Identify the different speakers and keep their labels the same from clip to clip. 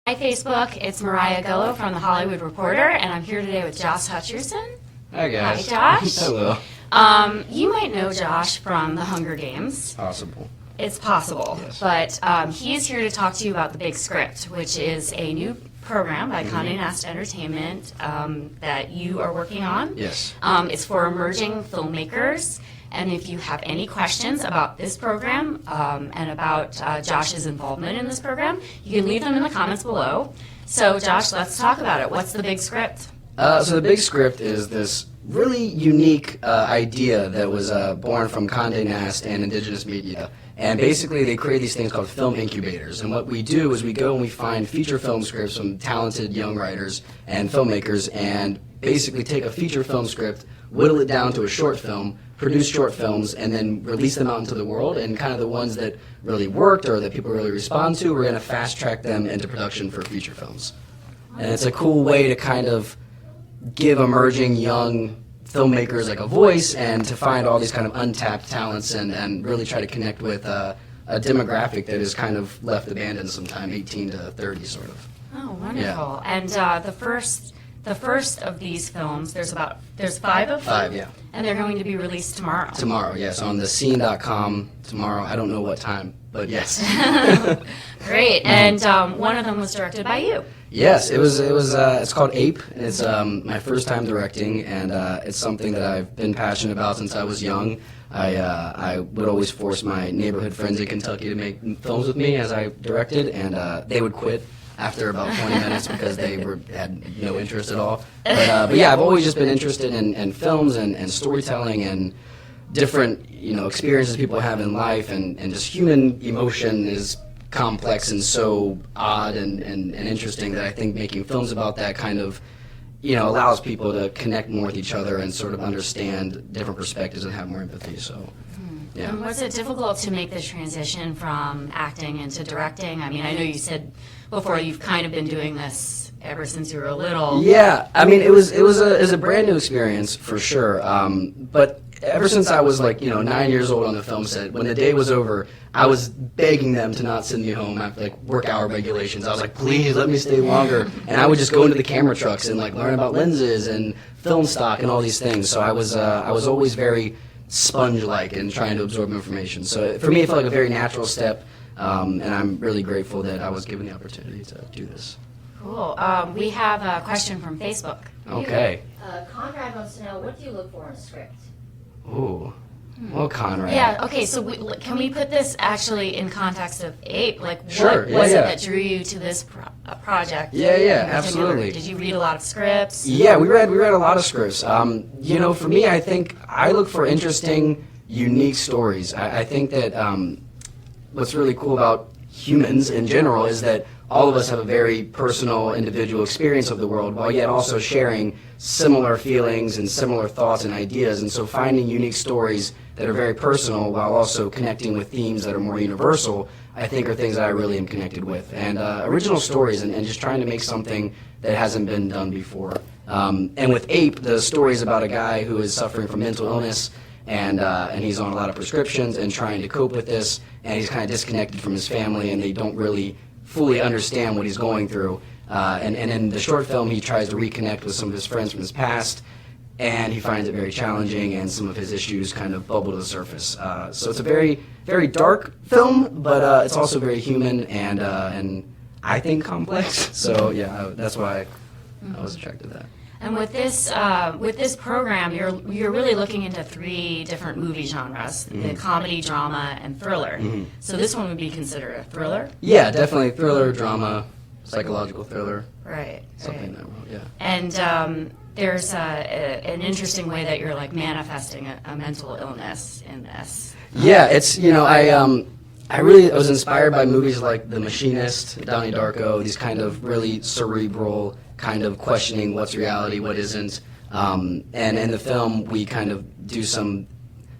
Speaker 1: Hi, Facebook. It's Mariah Gullo from The Hollywood Reporter, and I'm here today with Josh Hutcherson.
Speaker 2: Hi, guys.
Speaker 1: Hi, Josh.
Speaker 2: Hello.
Speaker 1: You might know Josh from The Hunger Games.
Speaker 2: Possible.
Speaker 1: It's possible.
Speaker 2: Yes.
Speaker 1: But he is here to talk to you about The Big Script, which is a new program by Condé Nast Entertainment that you are working on.
Speaker 2: Yes.
Speaker 1: It's for emerging filmmakers. And if you have any questions about this program and about Josh's involvement in this program, you can leave them in the comments below. So, Josh, let's talk about it. What's The Big Script?
Speaker 2: So The Big Script is this really unique idea that was born from Condé Nast and Indigenous Media. And basically, they create these things called film incubators. And what we do is we go and we find feature film scripts from talented young writers and filmmakers and basically take a feature film script, whittle it down to a short film, produce short films, and then release them out into the world. And kind of the ones that really worked or that people really respond to, we're going to fast track them into production for feature films. And it's a cool way to kind of give emerging young filmmakers like a voice and to find all these kind of untapped talents and really try to connect with a demographic that is kind of left abandoned sometime, 18 to 30 sort of.
Speaker 1: Oh, wonderful.
Speaker 2: Yeah.
Speaker 1: And the first of these films, there's 5 of them?
Speaker 2: 5, yeah.
Speaker 1: And they're going to be released tomorrow.
Speaker 2: Tomorrow, yes, on the scene.com tomorrow. I don't know what time, but yes.
Speaker 1: Great. And one of them was directed by you.
Speaker 2: Yes, it's called APE, and it's my first time directing, and it's something that I've been passionate about since I was young. I would always force my neighborhood friends in Kentucky to make films with me as I directed, and they would quit after about 20 minutes because they had no interest at all. But yeah, I've always just been interested in films and storytelling and different experiences people have in life, and just human emotion is complex and so odd and interesting that I think making films about that kind of allows people to connect more with each other and sort of understand different perspectives and have more empathy. So yeah.
Speaker 1: And was it difficult to make the transition from acting into directing? I mean, I know you said before you've kind of been doing this ever since you were little.
Speaker 2: Yeah, I mean, it was a brand new experience for sure. But ever since I was 9 years old on the film set, when the day was over, I was begging them to not send me home after work hour regulations. I was like, please let me stay longer. And I would just go into the camera trucks and learn about lenses and film stock and all these things. So I was always very sponge-like and trying to absorb information. So for me, it felt like a very natural step, and I'm really grateful that I was given the opportunity to do this.
Speaker 1: Cool. We have a question from Facebook.
Speaker 2: Okay.
Speaker 3: Conrad wants to know, what do you look for in a script?
Speaker 2: Ooh. Well, Conrad.
Speaker 1: Yeah, okay, so can we put this actually in context of APE?
Speaker 2: Sure,
Speaker 1: what was
Speaker 2: yeah.
Speaker 1: it that drew you to this project?
Speaker 2: Yeah, absolutely.
Speaker 1: Did you read a lot of scripts?
Speaker 2: Yeah, we read a lot of scripts. For me, I think I look for interesting, unique stories. I think that what's really cool about humans in general is that all of us have a very personal, individual experience of the world, while yet also sharing similar feelings and similar thoughts and ideas. And so finding unique stories that are very personal while also connecting with themes that are more universal, I think are things that I really am connected with. And original stories and just trying to make something that hasn't been done before. And with APE, the story is about a guy who is suffering from mental illness, and he's on a lot of prescriptions and trying to cope with this, and he's kind of disconnected from his family, and they don't really fully understand what he's going through. And in the short film, he tries to reconnect with some of his friends from his past, and he finds it very challenging, and some of his issues kind of bubble to the surface. So it's a very, very dark film, but it's also very human and I think complex. So yeah, that's why I was attracted to that.
Speaker 1: And with this program, you're really looking into 3 different movie genres: the comedy, drama, and thriller. So this one would be considered a thriller.
Speaker 2: Yeah, definitely thriller, drama, psychological thriller.
Speaker 1: Right.
Speaker 2: Something in that world. Yeah.
Speaker 1: And there's an interesting way that you're manifesting a mental illness in this.
Speaker 2: Yeah, it's I was inspired by movies like The Machinist, Donnie Darko, these kind of really cerebral, kind of questioning what's reality, what isn't. And in the film, we kind of do some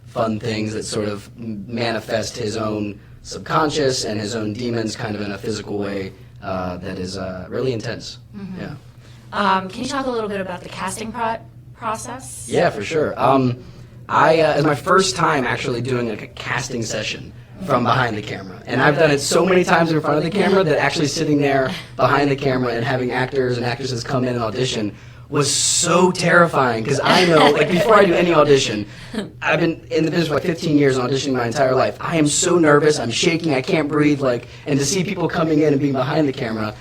Speaker 2: fun things that sort of manifest his own subconscious and his own demons kind of in a physical way that is really intense. Yeah.
Speaker 1: Can you talk a little bit about the casting process?
Speaker 2: Yeah, for sure. It was my first time actually doing a casting session. from behind the camera. And I've done it so many times in front of the camera that actually sitting there behind the camera and having actors and actresses come in and audition was so terrifying, because I know, like, before I do any audition, I've been in the business for like 15 years and auditioning my entire life. I am so nervous, I'm shaking, I can't breathe, like, and to see people coming in and being behind the camera,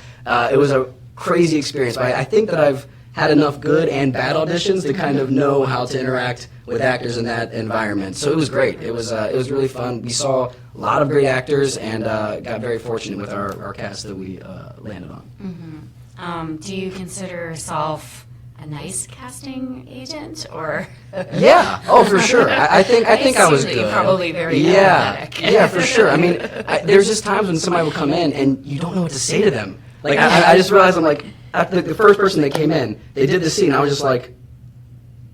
Speaker 2: it was a crazy experience. But I think that I've had enough good and bad auditions to kind of know how to interact with actors in that environment. So it was great. It was really fun. We saw a lot of great actors and got very fortunate with our cast that we landed on.
Speaker 1: Mm-hmm. Do you consider yourself a nice casting agent, or?
Speaker 2: Yeah. Oh, for sure. I think I was good.
Speaker 1: You're probably very
Speaker 2: empathetic.
Speaker 1: empathetic.
Speaker 2: Yeah, for sure. I mean, there's just times when somebody will come in and you don't know what to say to them. Like, I just realized, I'm like, after the first person that came in, they did the scene. I was just like,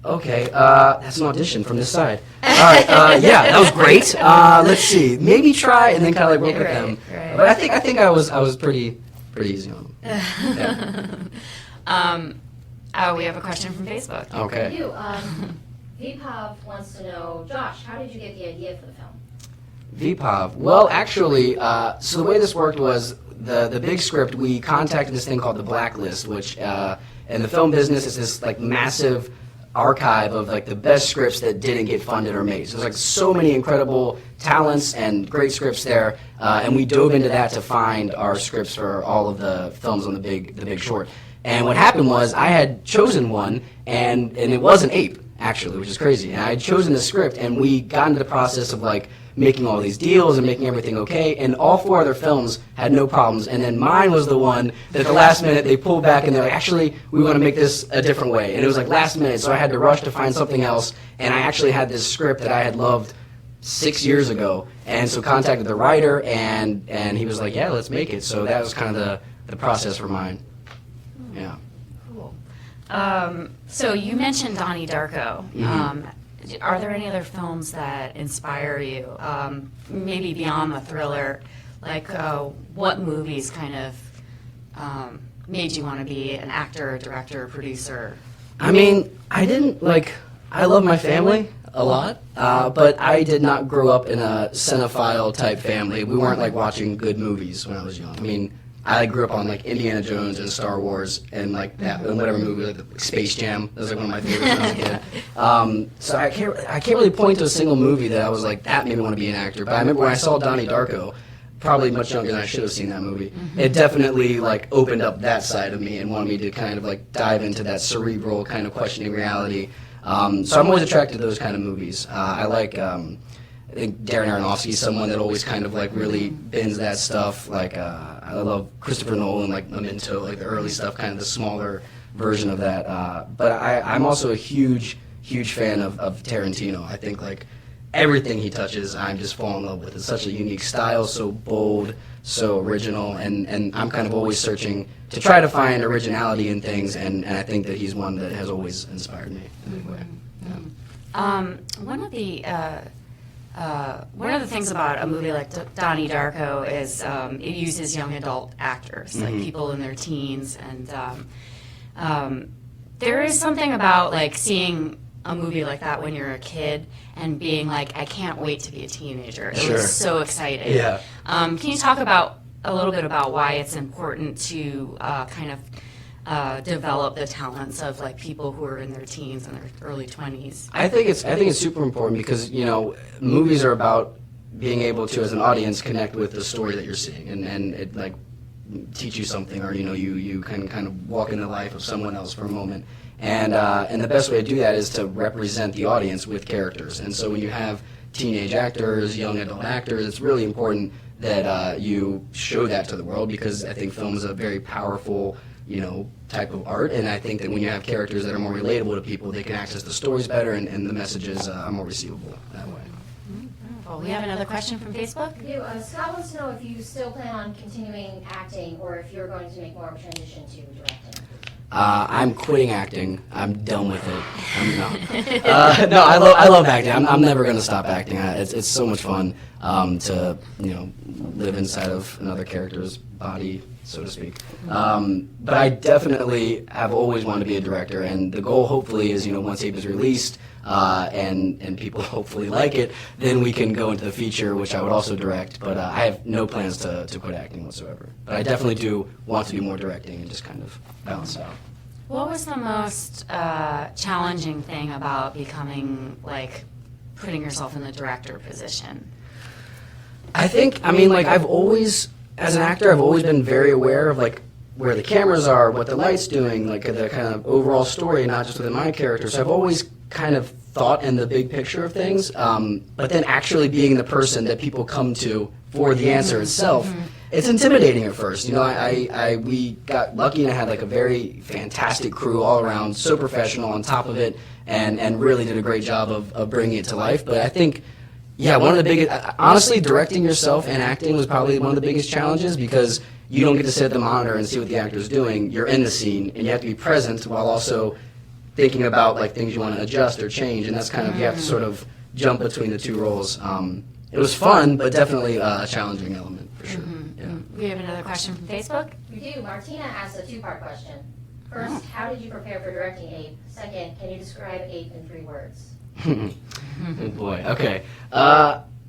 Speaker 2: okay, that's an audition from this side. All right, yeah, that was great. Let's see, maybe try, and then kind of like work with them.
Speaker 1: Right.
Speaker 2: But I think I was pretty easy on them. Yeah.
Speaker 1: We have a question from Facebook.
Speaker 2: Okay.
Speaker 3: You, VPOV wants to know, Josh, how did you get the idea for the film?
Speaker 2: VPOV. Well, actually, so the way this worked was the big script, we contacted this thing called the Blacklist, which in the film business is this like massive archive of like the best scripts that didn't get funded or made. So there's like so many incredible talents and great scripts there, and we dove into that to find our scripts for all of the films on the Big Short. And what happened was I had chosen one, and it was an APE, actually, which is crazy. And I had chosen the script, and we got into the process of like making all these deals and making everything okay, and all 4 other films had no problems, and then mine was the one that at the last minute they pulled back and they're like, actually, we want to make this a different way. And it was like last minute, so I had to rush to find something else, and I actually had this script that I had loved 6 years ago, and so contacted the writer, and he was like, yeah, let's make it. So that was kind of the process for mine. Yeah.
Speaker 1: Cool. So you mentioned Donnie Darko.
Speaker 2: Mm-hmm.
Speaker 1: Are there any other films that inspire you, maybe beyond the thriller? Like, what movies kind of made you want to be an actor, director, producer?
Speaker 2: I mean, I love my family a lot, but I did not grow up in a cinephile type family. We weren't like watching good movies when I was young. I mean, I grew up on like Indiana Jones and Star Wars and like that, and whatever movie, like Space Jam. That was like one of my favorites when I was a kid. So I can't really point to a single movie that I was like, that made me want to be an actor. But I remember when I saw Donnie Darko, probably much younger than I should have seen that movie. It definitely like opened up that side of me and wanted me to kind of like dive into that cerebral kind of questioning reality. So I'm always attracted to those kind of movies. I like. I think Darren Aronofsky's someone that always kind of like really bends that stuff. Like I love Christopher Nolan, like Memento, like the early stuff, kind of the smaller version of that. But I'm also a huge fan of Tarantino. I think like everything he touches, I'm just fall in love with. It's such a unique style, so bold, so original, and I'm kind of always searching to try to find originality in things, and I think that he's one that has always inspired me in a big way. Yeah.
Speaker 1: One of the things about a movie like Donnie Darko is it uses young adult actors, like people in their teens, and there is something about like seeing a movie like that when you're a kid and being like, I can't wait to be a teenager. It was so exciting.
Speaker 2: Yeah.
Speaker 1: Can you talk a little bit about why it's important to kind of develop the talents of like people who are in their teens and their early 20s?
Speaker 2: I think it's super important because movies are about being able to, as an audience, connect with the story that you're seeing, and it like teach you something, or you can kind of walk in the life of someone else for a moment, and the best way to do that is to represent the audience with characters. And so when you have teenage actors, young adult actors, it's really important that you show that to the world, because I think film is a very powerful type of art, and I think that when you have characters that are more relatable to people, they can access the stories better, and the messages are more receivable that way.
Speaker 1: Wonderful. We have another question from Facebook.
Speaker 3: Scott wants to know if you still plan on continuing acting, or if you're going to make more of a transition to directing.
Speaker 2: I'm quitting acting. I'm done with it. No, I love acting. I'm never going to stop acting. It's so much fun to live inside of another character's body so to speak. But I definitely have always wanted to be a director, and the goal hopefully is, once APE is released and people hopefully like it, then we can go into the feature, which I would also direct. But I have no plans to quit acting whatsoever. But I definitely do want to do more directing and just kind of balance it out.
Speaker 1: What was the most challenging thing about putting yourself in the director position?
Speaker 2: I think, I've always, as an actor, I've always been very aware of, where the cameras are, what the light's doing, the kind of overall story, not just within my character. So I've always kind of thought in the big picture of things, but then actually being the person that people come to for the answer itself, it's intimidating at first. We got lucky and I had a very fantastic crew all around, so professional on top of it, and really did a great job of bringing it to life. But I think, one of the biggest, honestly, directing yourself and acting was probably one of the biggest challenges, because you don't get to sit at the monitor and see what the actor's doing. You're in the scene, and you have to be present while also thinking about things you want to adjust or change, and that's kind of, you have to sort of jump between the two roles. It was fun, but definitely a challenging element, for sure. Yeah.
Speaker 1: We have another question from Facebook.
Speaker 3: We do. Martina asked a two-part question. First, how did you prepare for directing APE? Second, can you describe APE in 3 words?
Speaker 2: Oh boy, okay.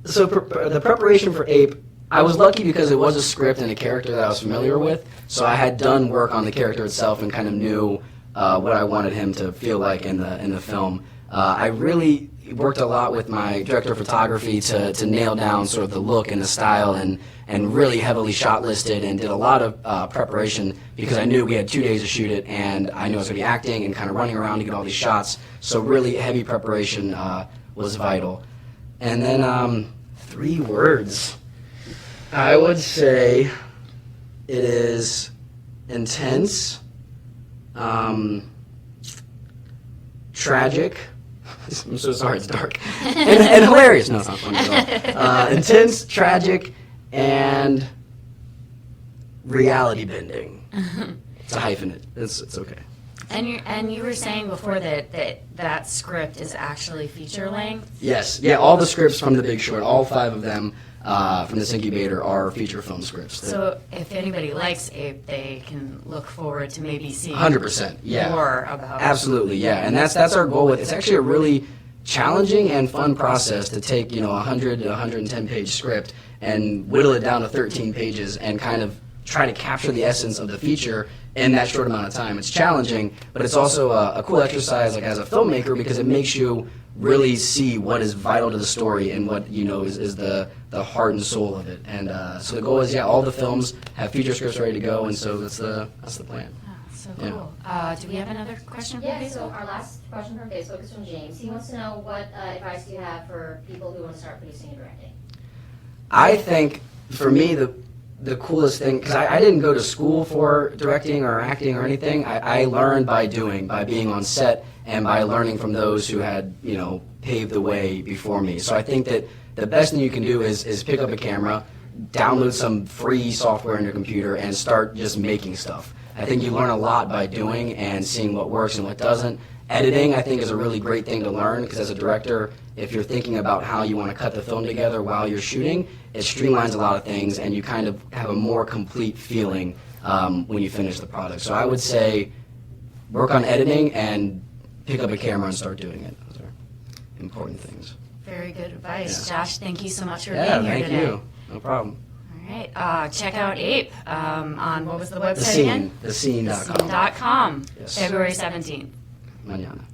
Speaker 2: So the preparation for APE, I was lucky because it was a script and a character that I was familiar with, so I had done work on the character itself and kind of knew what I wanted him to feel like in the film. I really worked a lot with my director of photography to nail down sort of the look and the style, and really heavily shot listed and did a lot of preparation, because I knew we had 2 days to shoot it, and I knew I was going to be acting and kind of running around to get all these shots, so really heavy preparation was vital. And then 3 words. I would say it is intense, tragic. I'm so sorry, it's dark. And hilarious. No, it's not funny at all. Intense, tragic, and reality bending. It's a hyphenate. It's okay.
Speaker 1: And you were saying before that script is actually feature length?
Speaker 2: Yes. Yeah, all the scripts from The Big Short, all 5 of them from this incubator are feature film scripts.
Speaker 1: So if anybody likes APE, they can look forward to maybe seeing
Speaker 2: 100%, yeah.
Speaker 1: more about it.
Speaker 2: Absolutely, yeah. And that's our goal with it. It's actually a really challenging and fun process to take, 100 to 110 page script and whittle it down to 13 pages and kind of try to capture the essence of the feature in that short amount of time. It's challenging, but it's also a cool exercise as a filmmaker, because it makes you really see what is vital to the story and what is the heart and soul of it. And so the goal is, all the films have feature scripts ready to go, and so that's the plan.
Speaker 1: Oh, so cool. Yeah. Do we have another question from Facebook?
Speaker 3: So our last question from Facebook is from James. He wants to know, what advice do you have for people who want to start producing and directing?
Speaker 2: I think, for me, the coolest thing, because I didn't go to school for directing or acting or anything. I learned by being on set, and by learning from those who had, paved the way before me. So I think that the best thing you can do is pick up a camera, download some free software on your computer, and start just making stuff. I think you learn a lot by doing and seeing what works and what doesn't. Editing, I think, is a really great thing to learn, because as a director, if you're thinking about how you want to cut the film together while you're shooting, it streamlines a lot of things, and you kind of have a more complete feeling when you finish the product. So I would say work on editing and pick up a camera and start doing it. Those are important things.
Speaker 1: Very good advice. Yeah. Josh, thank you so much for
Speaker 2: being
Speaker 1: here
Speaker 2: today.
Speaker 1: today.
Speaker 2: Yeah, thank you. No problem.
Speaker 1: All right. Check out APE on, what was the website again?
Speaker 2: Thescene.com.
Speaker 1: Thescene.com.
Speaker 2: Yes.
Speaker 1: February 17th.
Speaker 2: Mañana.